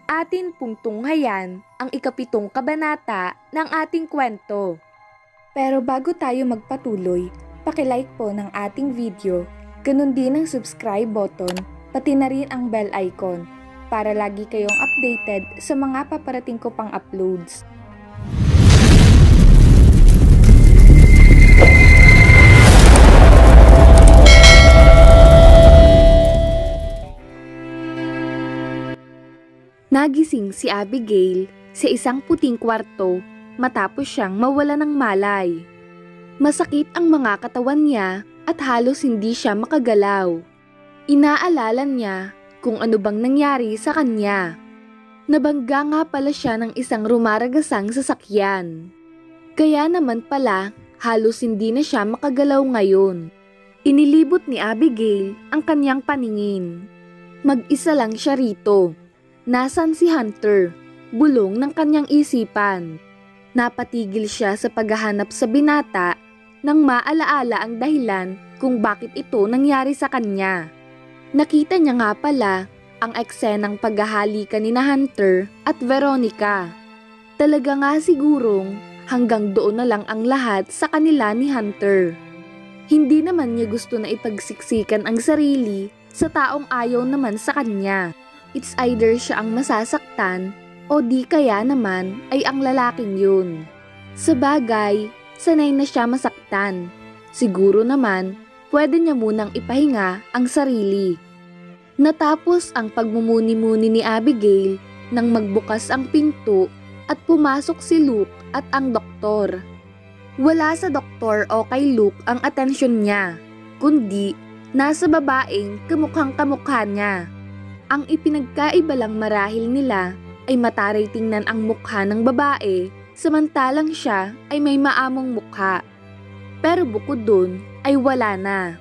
Atin pong tunghayan ang ikapitong kabanata ng ating kwento. Pero bago tayo magpatuloy, paki-like po ng ating video, ganun din ang subscribe button, pati na rin ang bell icon, para lagi kayong updated sa mga paparating ko pang uploads. Nagising si Abigail sa isang puting kwarto matapos siyang mawala ng malay. Masakit ang mga katawan niya at halos hindi siya makagalaw. Inaalala niya kung ano bang nangyari sa kanya. Nabangga nga pala siya ng isang rumaragasang sasakyan. Kaya naman pala halos hindi na siya makagalaw ngayon. Inilibot ni Abigail ang kanyang paningin. Mag-isa lang siya rito. Nasaan si Hunter? Bulong ng kanyang isipan. Napatigil siya sa paghahanap sa binata nang maalaala ang dahilan kung bakit ito nangyari sa kanya. Nakita niya nga pala ang eksenang paghahalikan ni Hunter at Veronica. Talaga nga sigurong hanggang doon na lang ang lahat sa kanila ni Hunter. Hindi naman niya gusto na ipagsiksikan ang sarili sa taong ayaw naman sa kanya. It's either siya ang masasaktan o di kaya naman ay ang lalaking yun. Sabagay, sanay na siya masaktan. Siguro naman, pwede niya munang ipahinga ang sarili. Natapos ang pagmumuni-muni ni Abigail nang magbukas ang pinto at pumasok si Luke at ang doktor. Wala sa doktor o kay Luke ang atensyon niya, kundi nasa babaeng kamukhang-kamukha niya. Ang ipinagkaiba lang marahil nila ay mataray tingnan ang mukha ng babae, samantalang siya ay may maamong mukha. Pero bukod dun ay wala na.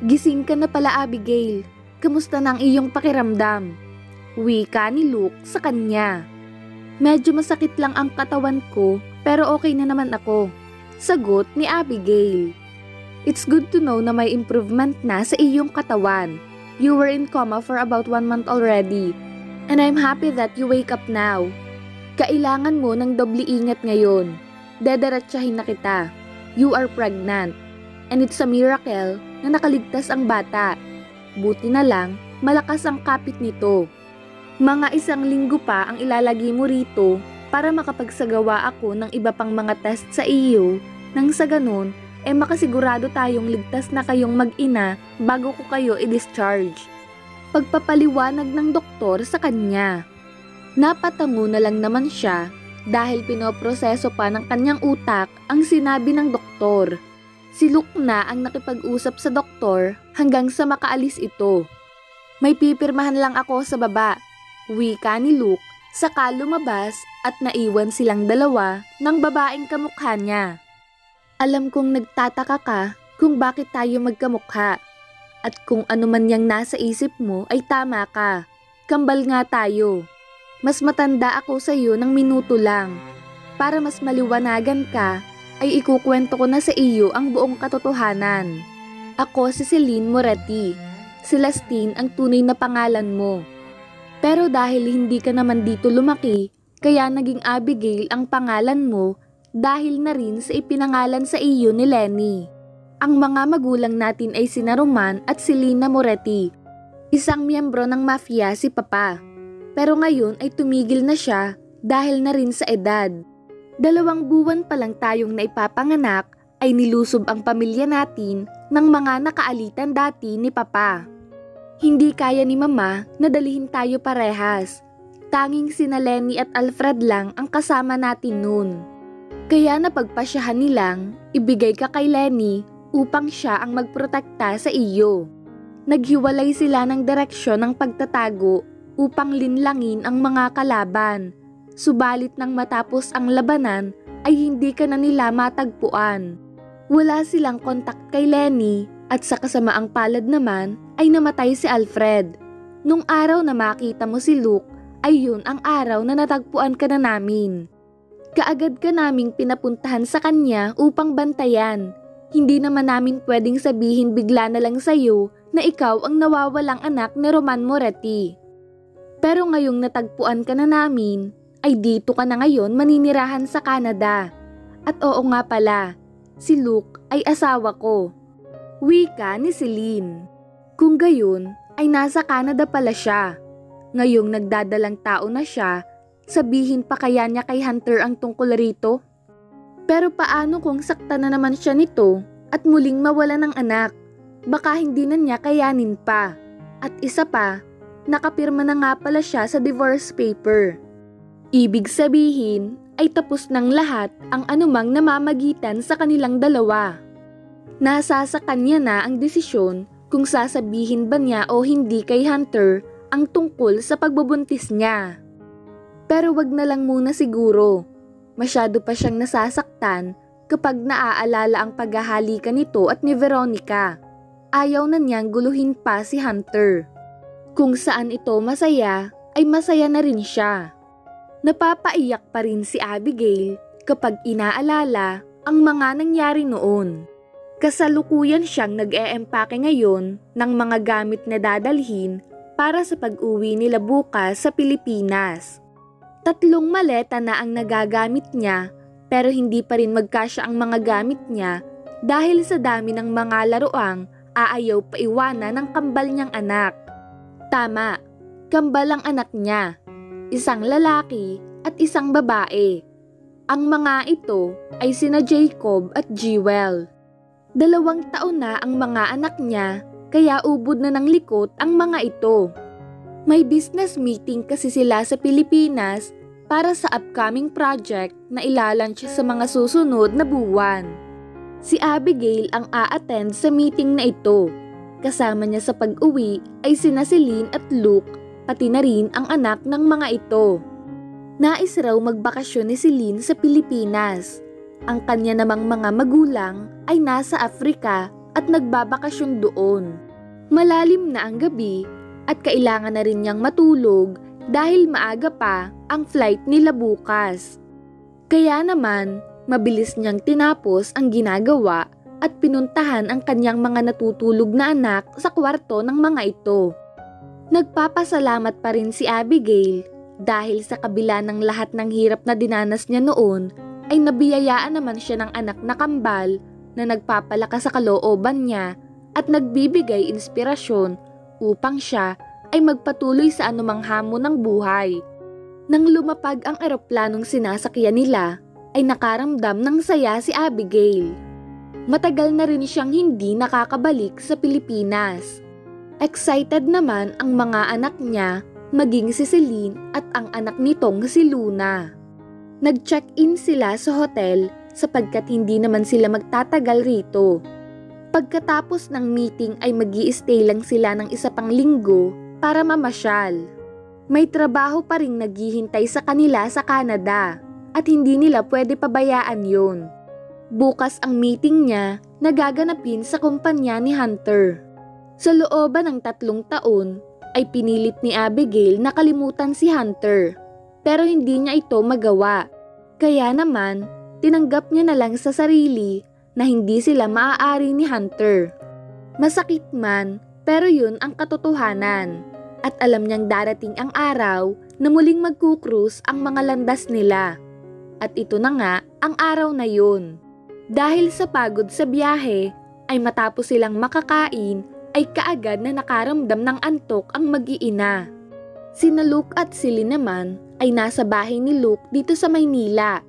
Gising ka na pala, Abigail. Kamusta na ang iyong pakiramdam? Wika ni Luke sa kanya. Medyo masakit lang ang katawan ko pero okay na naman ako. Sagot ni Abigail. It's good to know na may improvement na sa iyong katawan. You were in coma for about 1 month already. And I'm happy that you wake up now. Kailangan mo ng doble ingat ngayon. Dederatsahin na kita. You are pregnant. And it's a miracle na nakaligtas ang bata. Buti na lang, malakas ang kapit nito. Mga 1 linggo pa ang ilalagay mo rito para makapagsagawa ako ng iba pang mga test sa iyo. Nang sa ganun, makasigurado tayong ligtas na kayong mag-ina bago ko kayo i-discharge. Pagpapaliwanag ng doktor sa kanya. Napatango na lang naman siya dahil pinoproseso pa ng kanyang utak ang sinabi ng doktor. Si Luke na ang nakipag-usap sa doktor hanggang sa makaalis ito. May pipirmahan lang ako sa baba, wika ni Luke, saka lumabas at naiwan silang dalawa ng babaeng kamukha niya. Alam kong nagtataka ka kung bakit tayo magkamukha. At kung ano man yang nasa isip mo ay tama ka. Kambal nga tayo. Mas matanda ako sa iyo ng minuto lang. Para mas maliwanagan ka, ay ikukwento ko na sa iyo ang buong katotohanan. Ako si Celine Moretti. Celestine ang tunay na pangalan mo. Pero dahil hindi ka naman dito lumaki, kaya naging Abigail ang pangalan mo dahil na rin sa ipinangalan sa iyo ni Lenny. Ang mga magulang natin ay sina Roman at si Lina Moretti. Isang miyembro ng mafia si Papa. Pero ngayon ay tumigil na siya dahil na rin sa edad. 2 buwan pa lang tayong naipapanganak ay nilusob ang pamilya natin ng mga nakaalitan dati ni Papa. Hindi kaya ni Mama na dalhin tayo parehas. Tanging sina Lenny at Alfred lang ang kasama natin noon. Kaya napagpasyahan nilang ibigay ka kay Lenny upang siya ang magprotekta sa iyo. Naghiwalay sila ng direksyon ng pagtatago upang linlangin ang mga kalaban. Subalit nang matapos ang labanan ay hindi ka na nila matagpuan. Wala silang kontak kay Lenny at sa kasamaang palad naman ay namatay si Alfred. Nung araw na makita mo si Luke ay yun ang araw na natagpuan ka na namin. Kaagad ka naming pinapuntahan sa kanya upang bantayan. Hindi naman namin pwedeng sabihin bigla na lang sa'yo na ikaw ang nawawalang anak ni Roman Moretti. Pero ngayong natagpuan ka na namin, ay dito ka na ngayon maninirahan sa Canada. At oo nga pala, si Luke ay asawa ko. Wika ni Celine. Kung gayon, ay nasa Canada pala siya. Ngayong nagdadalang tao na siya, sabihin pa kaya niya kay Hunter ang tungkol rito? Pero paano kung sakta na naman siya nito at muling mawala ng anak? Baka hindi na niya kayanin pa. At isa pa, nakapirma na nga pala siya sa divorce paper. Ibig sabihin ay tapos ng lahat ang anumang namamagitan sa kanilang dalawa. Nasa sa kanya na ang desisyon kung sasabihin ba niya o hindi kay Hunter ang tungkol sa pagbubuntis niya. Pero wag na lang muna siguro. Masyado pa siyang nasasaktan kapag naaalala ang paghahalikan nito at ni Veronica. Ayaw na niyang guluhin pa si Hunter. Kung saan ito masaya, ay masaya na rin siya. Napapaiyak pa rin si Abigail kapag inaalala ang mga nangyari noon. Kasalukuyan siyang nag-eempake ngayon ng mga gamit na dadalhin para sa pag-uwi nila bukas sa Pilipinas. 3 maleta na ang nagagamit niya pero hindi pa rin magkasya ang mga gamit niya dahil sa dami ng mga laruang aayaw pa iwanan ng kambal niyang anak. Tama, kambal ang anak niya. Isang lalaki at isang babae. Ang mga ito ay sina Jacob at Jewel. 2 taon na ang mga anak niya kaya ubod na ng likot ang mga ito. May business meeting kasi sila sa Pilipinas para sa upcoming project na ilalunch sa mga susunod na buwan. Si Abigail ang a-attend sa meeting na ito. Kasama niya sa pag-uwi ay sina Celine at Luke, pati na rin ang anak ng mga ito. Nais raw magbakasyon ni Celine sa Pilipinas. Ang kanya namang mga magulang ay nasa Afrika at nagbabakasyon doon. Malalim na ang gabi at kailangan na rin niyang matulog dahil maaga pa ang flight nila bukas. Kaya naman, mabilis niyang tinapos ang ginagawa at pinuntahan ang kanyang mga natutulog na anak sa kwarto ng mga ito. Nagpapasalamat pa rin si Abigail dahil sa kabila ng lahat ng hirap na dinanas niya noon ay nabiyayaan naman siya ng anak na kambal na nagpapalakas sa kalooban niya at nagbibigay inspirasyon upang siya ay magpatuloy sa anumang hamon ng buhay. Nang lumapag ang eroplanong sinasakyan nila ay nakaramdam ng saya si Abigail. Matagal na rin siyang hindi nakakabalik sa Pilipinas. Excited naman ang mga anak niya, maging si Celine at ang anak nitong si Luna. Nag-check-in sila sa hotel sapagkat hindi naman sila magtatagal rito. Pagkatapos ng meeting ay mag-i-stay lang sila ng 1 pang linggo para mamasyal. May trabaho pa ring naghihintay sa kanila sa Canada at hindi nila pwede pabayaan yun. Bukas ang meeting niya na gaganapin sa kumpanya ni Hunter. Sa looban ng 3 taon ay pinilit ni Abigail na kalimutan si Hunter pero hindi niya ito magawa. Kaya naman, tinanggap niya na lang sa sarili na hindi sila maaari ni Hunter. Masakit man pero yun ang katotohanan at alam niyang darating ang araw na muling magkukrus ang mga landas nila. At ito na nga ang araw na yun. Dahil sa pagod sa biyahe ay matapos silang makakain ay kaagad na nakaramdam ng antok ang mag-iina. Sina Luke at Celine naman ay nasa bahay ni Luke dito sa Maynila.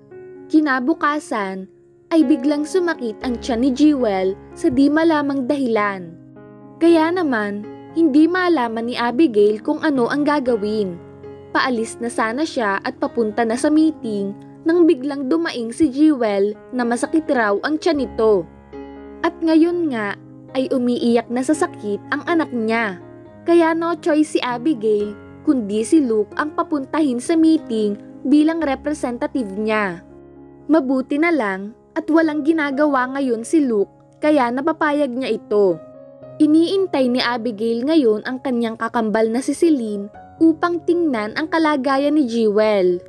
Kinabukasan ay biglang sumakit ang tiyan ni Jewel sa di malamang dahilan. Kaya naman, hindi malaman ni Abigail kung ano ang gagawin. Paalis na sana siya at papunta na sa meeting nang biglang dumaing si Jewel na masakit raw ang tiyan nito. At ngayon nga ay umiiyak na sa sakit ang anak niya. Kaya no choice si Abigail kundi si Luke ang papuntahin sa meeting bilang representative niya. Mabuti na lang at walang ginagawa ngayon si Luke kaya napapayag niya ito. Iniintay ni Abigail ngayon ang kanyang kakambal na si Celine upang tingnan ang kalagayan ni Jewel.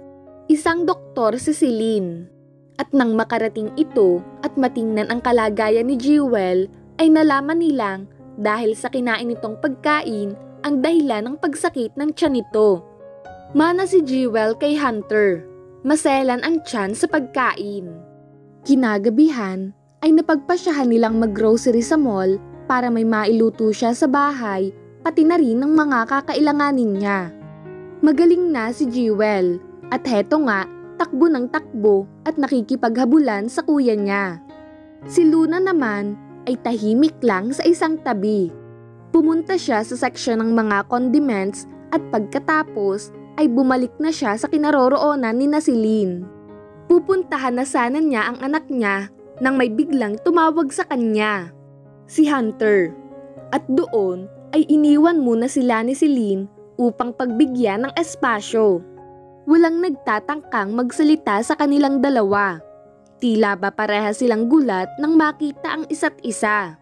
Isang doktor si Celine. At nang makarating ito at matingnan ang kalagayan ni Jewel ay nalaman nilang dahil sa kinain nitong pagkain ang dahilan ng pagsakit ng tiyan nito. Mana si Jewel kay Hunter. Maselan ang tiyan sa pagkain. Kinagabihan ay napagpasyahan nilang mag-grocery sa mall para may mailuto siya sa bahay, pati na rin ng mga kakailanganin niya. Magaling na si Jewel at heto nga, takbo ng takbo at nakikipaghabulan sa kuya niya. Si Luna naman ay tahimik lang sa isang tabi. Pumunta siya sa section ng mga condiments at pagkatapos ay bumalik na siya sa kinaroroonan ni Celine. Pupuntahan na sana niya ang anak niya nang may biglang tumawag sa kanya. Si Hunter. At doon ay iniwan muna sila ni Celine upang pagbigyan ng espasyo. Walang nagtatangkang magsalita sa kanilang dalawa. Tila ba pareha silang gulat nang makita ang isa't isa.